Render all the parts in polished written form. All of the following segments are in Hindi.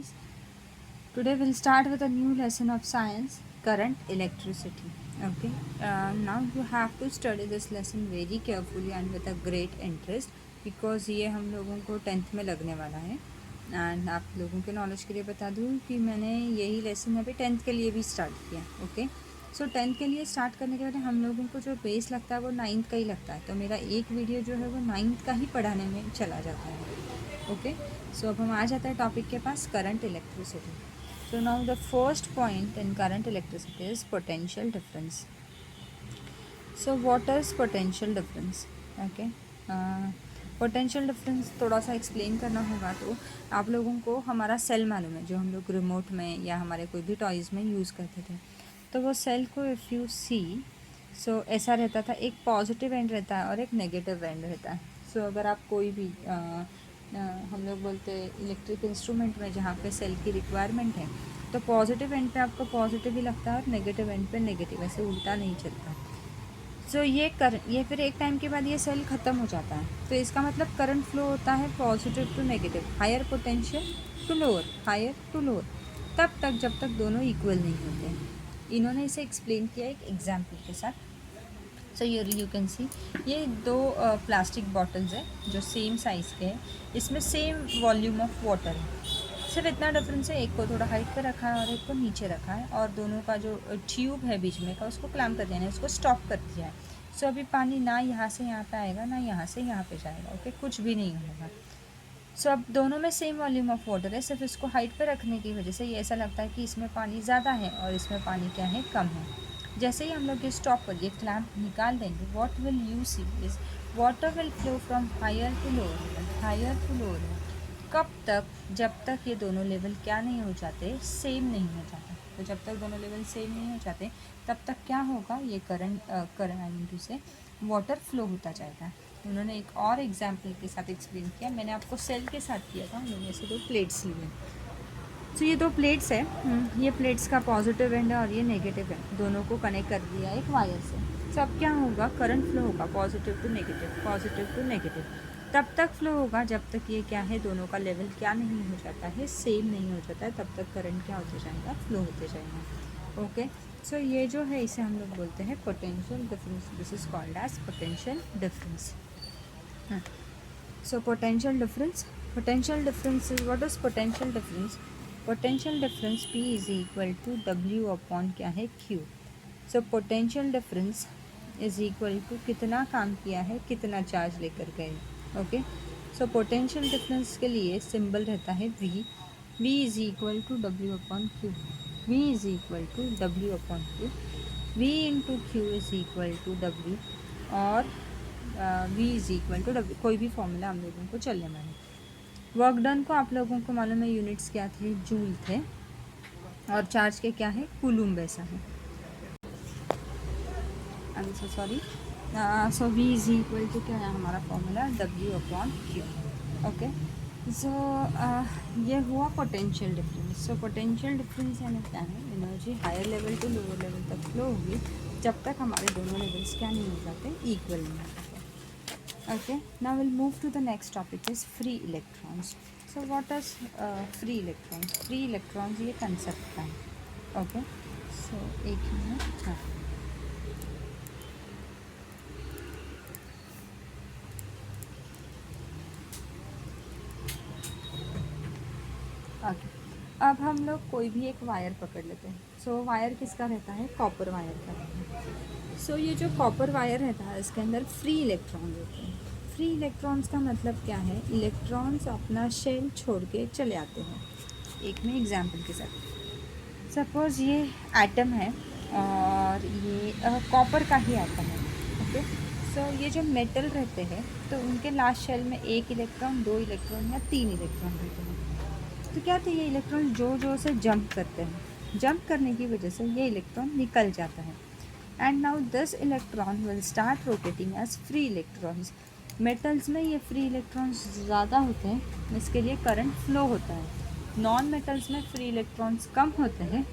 guys. Today we'll start with a new lesson of science, current electricity. Okay. Now you have to study this lesson very carefully and with a great interest because ये हम लोगों को 10th में लगने वाला है. एंड आप लोगों के नॉलेज के लिए बता दूँ कि मैंने यही लेसन अभी 10th के लिए भी स्टार्ट किया. ओके. सो 10th के लिए स्टार्ट करने के बाद हम लोगों को जो बेस लगता है वो 9th का ही लगता है. तो मेरा एक वीडियो जो है वो 9th का ही पढ़ाने में चला जाता है. ओके. सो अब हम आ जाते हैं टॉपिक के पास, current electricity. So now the first point in current electricity is potential difference. So what is potential difference? Okay. Potential difference थोड़ा सा एक्सप्लेन करना होगा तो आप लोगों को हमारा सेल मालूम है जो हम लोग रिमोट में या हमारे कोई भी टॉयज़ में यूज़ करते थे. तो वो सेल को इफ़ यू सी सो ऐसा रहता था, एक पॉजिटिव एंड रहता है और एक नेगेटिव एंड रहता है. सो अगर आप कोई भी हम लोग बोलते हैं इलेक्ट्रिक इंस्ट्रूमेंट में जहाँ पे सेल की रिक्वायरमेंट है तो पॉजिटिव एंड पे आपको पॉजिटिव ही लगता है और नेगेटिव एंड पे नेगेटिव, ऐसे उल्टा नहीं चलता. सो ये फिर एक टाइम के बाद ये सेल ख़त्म हो जाता है. तो इसका मतलब करंट फ्लो होता है positive to negative, higher potential to lower, higher to lower, तब तक जब तक दोनों इक्वल नहीं होते. इन्होंने इसे एक्सप्लेन किया एक एग्जाम्पल के साथ. सो यू कैन सी ये दो प्लास्टिक बॉटल्स है जो सेम साइज़ के हैं. इसमें सेम वॉल्यूम ऑफ वाटर है, सिर्फ इतना डिफरेंस है, एक को थोड़ा हाइट पे रखा है और एक को नीचे रखा है और दोनों का जो ट्यूब है बीच में का उसको क्लैम्प कर दिया है, उसको स्टॉप कर दिया है. सो अभी पानी ना यहाँ से यहाँ पे आएगा ना यहाँ से यहाँ पे जाएगा. ओके. कुछ भी नहीं होगा. सो अब दोनों में सेम वॉल्यूम ऑफ वाटर है, सिर्फ इसको हाइट पे रखने की वजह से ये ऐसा लगता है कि इसमें पानी ज़्यादा है और इसमें पानी क्या है, कम है. जैसे ही हम लोग ये स्टॉप पर ये क्लैम्प निकाल देंगे, what will you see is water will flow from higher to lower level, higher to lower level. कब तक? जब तक ये दोनों लेवल क्या नहीं हो जाते, सेम नहीं हो जाते. तो जब तक दोनों लेवल सेम नहीं हो जाते तब तक क्या होगा, ये करंट से वाटर फ्लो होता जाएगा. उन्होंने एक और एग्जाम्पल के साथ एक्सप्लेन किया. मैंने आपको सेल के साथ किया था. उन्होंने से दो प्लेट्स लिए. तो ये दो प्लेट्स है, ये प्लेट्स का पॉजिटिव एंड है और ये नेगेटिव है, दोनों को कनेक्ट कर दिया एक वायर से. तो अब क्या होगा, करंट फ्लो होगा positive to negative, positive to negative. तब तक फ्लो होगा जब तक ये क्या है, दोनों का लेवल क्या नहीं हो जाता है, सेम नहीं हो जाता है. तब तक करंट क्या होते जाएगा, फ्लो होते जाएगा. ओके. सो ये जो है इसे हम लोग बोलते हैं potential difference. This is called as potential difference. So potential difference is what is potential difference. Potential difference P is equal to W upon क्या है, Q. So potential difference is equal to कितना काम किया है, कितना चार्ज लेकर गए. ओके. सो पोटेंशियल डिफरेंस के लिए सिंबल रहता है V. V is equal to W upon Q. V is equal to W upon Q. V into Q is equal to W और V is equal to W. कोई भी फॉर्मूला हम लोगों को चलने वाला है. वर्क डन को आप लोगों को मालूम है यूनिट्स क्या थे, जूल थे, और चार्ज के क्या है, कूलूम वैसा है. Sorry. So V is equal to क्या है हमारा formula, W upon Q. Okay. So ये हुआ potential difference. So potential difference यानी क्या है, energy higher level to lower level तक फ्लो होगी जब तक हमारे दोनों लेवल्स क्या नहीं हो जाते, इक्वल नहीं हो जाते. Okay, now we'll move to the next topic is free electrons. So what is free electrons? Free electrons ये concept का है. Okay, so एक मिनट. हाँ. Okay. अब हम लोग कोई भी एक वायर पकड़ लेते हैं. सो वायर किसका रहता है, कॉपर वायर का रहता है. सो ये जो कॉपर वायर रहता है इसके अंदर फ्री इलेक्ट्रॉन्स होते हैं. फ्री इलेक्ट्रॉन्स का मतलब क्या है, इलेक्ट्रॉन्स अपना शेल छोड़ के चले आते हैं. एक में एग्जांपल के साथ, सपोज़ ये एटम है और ये कॉपर का ही एटम है. ओके. सो ये जो मेटल रहते हैं तो उनके लास्ट शेल में एक इलेक्ट्रॉन, दो इलेक्ट्रॉन या तीन इलेक्ट्रॉन रहते हैं. तो क्या थे, ये इलेक्ट्रॉन जो से जंप करते हैं, जंप करने की वजह से ये इलेक्ट्रॉन निकल जाता है. And now this electron will start rotating as free electrons. Metals में ये फ्री इलेक्ट्रॉन्स ज़्यादा होते हैं, इसके लिए करंट फ्लो होता है. नॉन मेटल्स में फ्री इलेक्ट्रॉन्स कम होते हैं,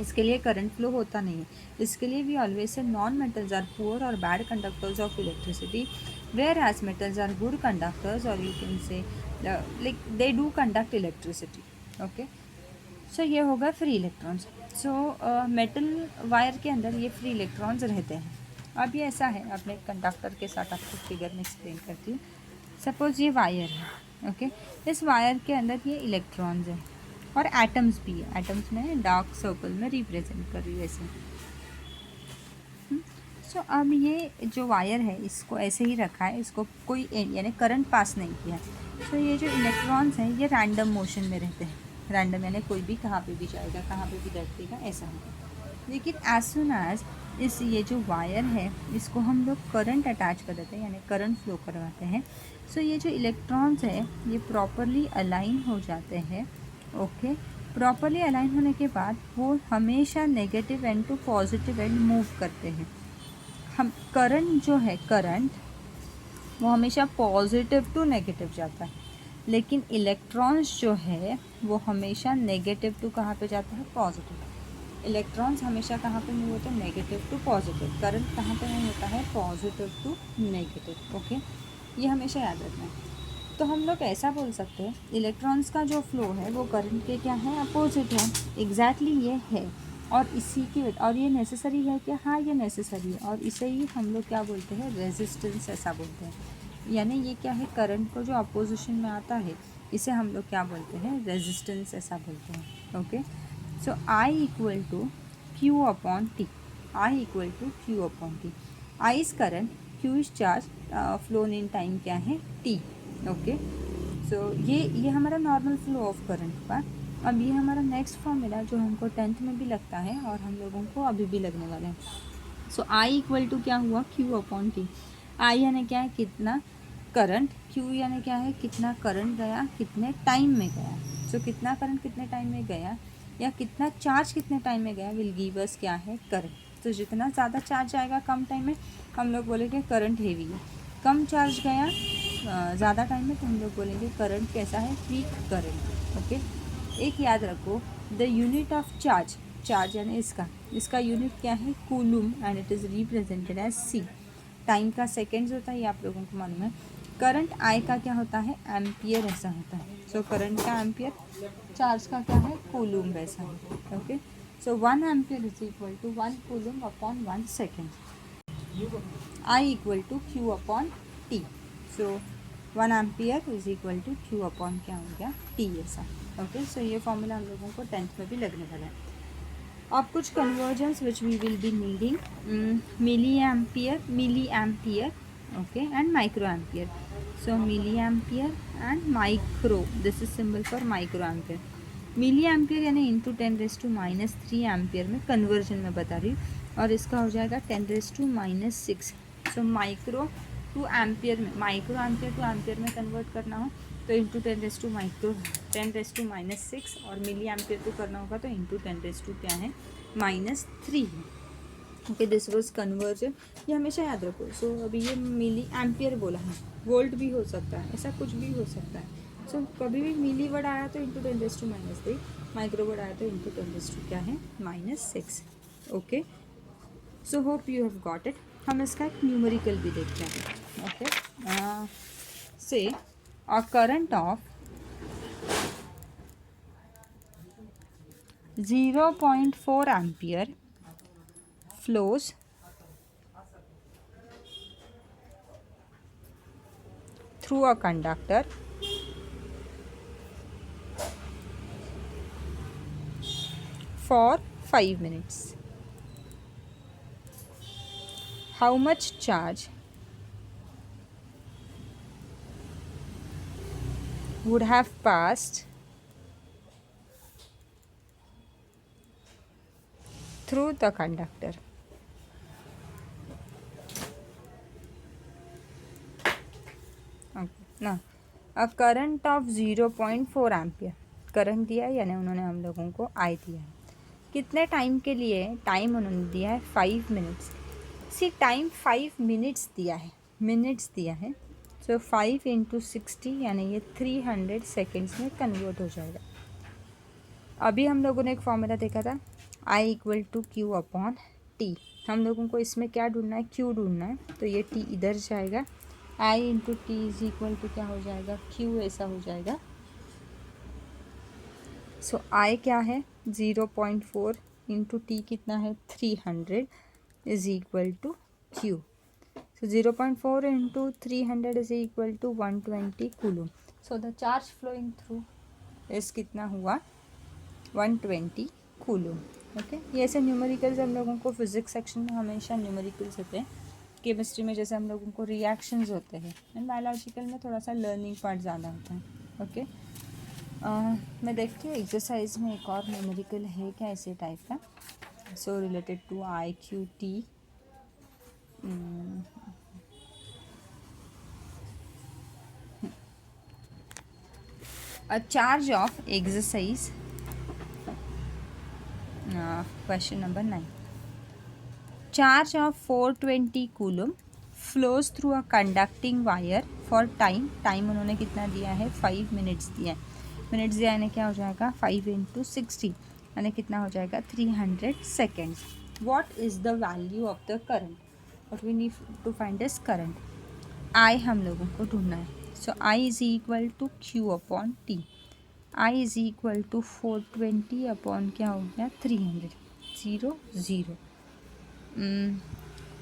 इसके लिए करंट फ्लो होता नहीं है. इसके लिए we always say non metals are poor और bad conductors of electricity, where as metals are good conductors और you can say like they do conduct electricity. Okay. So ये होगा free electrons. So metal wire के अंदर ये फ्री इलेक्ट्रॉन्स रहते हैं। अब ये ऐसा है, अपने कंडक्टर के साथ आपको फिगर में एक्सप्लेन करती हूँ। सपोज ये वायर है, ओके। इस वायर के अंदर ये इलेक्ट्रॉन्स हैं और एटम्स भी है। एटम्स में डार्क सर्कल में रिप्रेजेंट कर रही हूँ ऐसे। सो अब ये जो वायर है इसको ऐसे ही रखा है, इसको कोई यानी करंट पास नहीं किया। सो ये जो इलेक्ट्रॉन्स हैं ये रैंडम मोशन में रहते हैं। रैंडम यानी कोई भी कहाँ पे भी जाएगा, कहाँ पे भी बैठेगा, ऐसा होगा। लेकिन एज सुन एज इस ये जो वायर है इसको हम लोग करंट अटैच कर देते हैं, यानी करंट फ्लो करवाते हैं। सो ये जो इलेक्ट्रॉन्स है ये प्रॉपरली अलाइन हो जाते हैं, ओके। प्रॉपरली अलाइन होने के बाद वो हमेशा negative end to positive end move करते हैं। हम करंट जो है, करंट वो हमेशा पॉजिटिव टू नेगेटिव जाता है, लेकिन इलेक्ट्रॉन्स जो है वो हमेशा नेगेटिव टू कहाँ पे जाता है, पॉजिटिव। इलेक्ट्रॉन्स हमेशा कहाँ पे मूव होते हैं, नेगेटिव टू पॉजिटिव। करंट कहाँ पे मूव होता है, पॉजिटिव टू नेगेटिव, ओके। ये हमेशा याद रखना है। तो हम लोग ऐसा बोल सकते हैं इलेक्ट्रॉन्स का जो फ्लो है वो करंट के क्या है, अपोजिट है। एग्जैक्टली ये है, और इसी के और ये नेसेसरी है क्या, हाँ ये नेसेसरी है। और इसे ही हम लोग क्या बोलते हैं, रेजिस्टेंस ऐसा बोलते हैं। यानी ये क्या है, करंट को जो अपोजिशन में आता है इसे हम लोग क्या बोलते हैं, रेजिस्टेंस ऐसा बोलते हैं, okay. So I equal to Q upon T. I equal to Q upon T. I is current, Q is charge, flown in time क्या है, टी, ओके। सो ये हमारा नॉर्मल फ्लो ऑफ करंट का। अब ये हमारा नेक्स्ट फॉर्मूला जो हमको 10th में भी लगता है और हम लोगों को अभी भी लगने वाला है। सो आई इक्वल टू क्या हुआ, क्यू अपॉन टी। आई यानी क्या है, कितना करंट, क्यू यानी क्या है, कितना करंट गया, कितने टाइम में गया। सो कितना करंट कितने टाइम में गया या कितना चार्ज कितने टाइम में गया विल गिव अस क्या है, करंट। तो जितना ज़्यादा चार्ज आएगा कम टाइम में हम लोग बोलेंगे करंट हेवी है। कम चार्ज गया ज़्यादा टाइम में तो हम लोग बोलेंगे करंट कैसा है, वीक करंट, ओके। एक याद रखो, the unit of charge, charge यानी इसका यूनिट क्या है, coulomb, and it is represented as C. Time का सेकेंड्स होता है, ये आप लोगों को मालूम है। करंट आई का क्या होता है, एम्पियर ऐसा होता है। सो करंट का एम्पियर, चार्ज का क्या है, कूलूम वैसा है, okay. So 1 ampere is equal to 1 coulomb upon 1 second. I equal to Q upon T. So 1 ampere is equal to Q upon क्या हो गया, टी ऐसा, ओके। सो ये फॉर्मूला हम लोगों को 10th में भी लगने वाला है। अब कुछ conversions which we will be needing, milli ampere, okay, and micro ampere. So milli ampere and micro, this is symbol for micro ampere. Milli ampere यानी इंटू 10⁻³ एम्पियर में कन्वर्जन में बता रही हूँ, और इसका हो जाएगा 10⁻⁶। सो माइक्रो टू एम्पियर में, माइक्रो एम्पियर टू एम्पियर में कन्वर्ट करना हो तो इंटू 10⁻⁶, और मिली एम्पियर टू करना होगा तो इंटू 10⁻³ क्या है, -3 है, ओके। दिस वाज कन्वर्जन, ये हमेशा याद रखो। सो अभी ये मिली एम्पियर बोला है, वोल्ट भी हो सकता है, ऐसा कुछ भी हो सकता है। सो कभी भी मिली वर्ड आया तो इंटू 10⁻⁻3, माइक्रो वर्ड आया तो इंटू 10⁻² क्या है, -6, okay. So hope you have got it. हम इसका एक न्यूमेरिकल भी देखते हैं, ओके। से a current of 0.4 ampere flows through a conductor for 5 minutes. How much charge would have passed through the conductor? ना, a current of 0.4 ampere current दिया है, यानी उन्होंने हम लोगों को आई दिया है। कितने टाइम के लिए, टाइम उन्होंने दिया है 5 मिनट्स। सी टाइम 5 मिनट्स दिया है, मिनट्स दिया है। सो 5 × 60 यानी ये 300 सेकेंड्स में कन्वर्ट हो जाएगा। अभी हम लोगों ने एक फॉर्मूला देखा था, I equal to Q upon T. हम लोगों को इसमें क्या ढूंढना है, क्यू ढूंढना है, तो ये टी इधर जाएगा, I into T is equal to क्या हो जाएगा, क्यू ऐसा हो जाएगा, सो आई क्या है 0.4 इंटू टी कितना है 300 is equal to Q. So 0.4 into 300 is equal to 120 coulomb. So the charge flowing through is कितना हुआ 120 coulomb. ओके, ये ऐसे न्यूमेरिकल्स हम लोगों को फिजिक्स सेक्शन में हमेशा न्यूमेरिकल्स होते हैं. केमिस्ट्री में जैसे हम लोगों को रिएक्शंस होते हैं, एंड बायोलॉजिकल में थोड़ा सा लर्निंग पार्ट ज़्यादा होता है. ओके, मैं देखती हूँ एक्सरसाइज में एक और न्यूमेरिकल है क्या इसी टाइप का. So related to I Q T. A charge of exercise, question number 9. Charge of 420 coulomb flows through a conducting wire for time उन्होंने कितना दिया है 5 minutes दिया है. मिनट्स दिया यानी क्या हो जाएगा 5 into 60 यानी कितना हो जाएगा 300 seconds. What is the value of the current? What we need to find is current. I हम लोगों को ढूंढना है. So I is equal to Q upon T. I is equal to 420 upon क्या हो गया 300. 0 0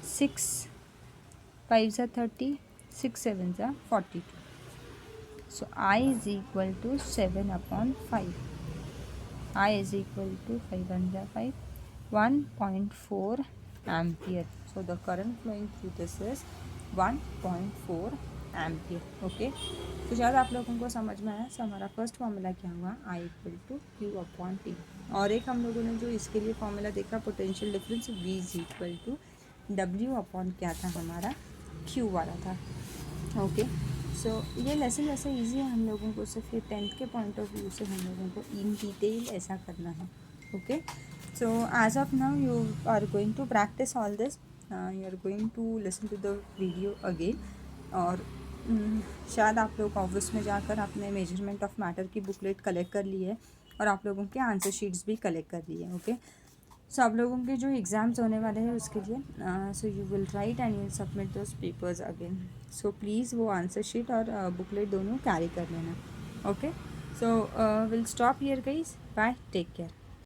6 5 ज़ा 30 6 7 ज़ा 42. So I is equal to 7 upon 5. I is equal to 5 1 ज़ा 5 1.4 ampere. So the current flowing through this is 1.4 ampere. Okay, तो शायद आप लोगों को समझ में आया. सो हमारा फर्स्ट फार्मूला क्या हुआ I equal to Q upon T. और एक हम लोगों ने जो इसके लिए फार्मूला देखा potential difference V is equal to W upon क्या था हमारा क्यू वाला था. ओके, सो ये लेसन वैसे इजी है. हम लोगों को सिर्फ ये 10th के पॉइंट ऑफ व्यू से हम लोगों को इन डिटेल ऐसा करना है. Okay, so as of now you are going to practice all this. You are going to listen to the video again. और शायद आप लोग ऑफिस में जाकर आपने मेजरमेंट ऑफ मैटर की बुकलेट कलेक्ट कर ली है और आप लोगों के आंसर शीट्स भी कलेक्ट कर लिए. ओके, सो आप लोगों के जो एग्ज़ाम्स होने वाले हैं उसके लिए so you will write and you will submit those papers again. So please वो आंसर शीट और बुकलेट दोनों कैरी कर लेना. Okay, so will stop here guys. Bye, take care.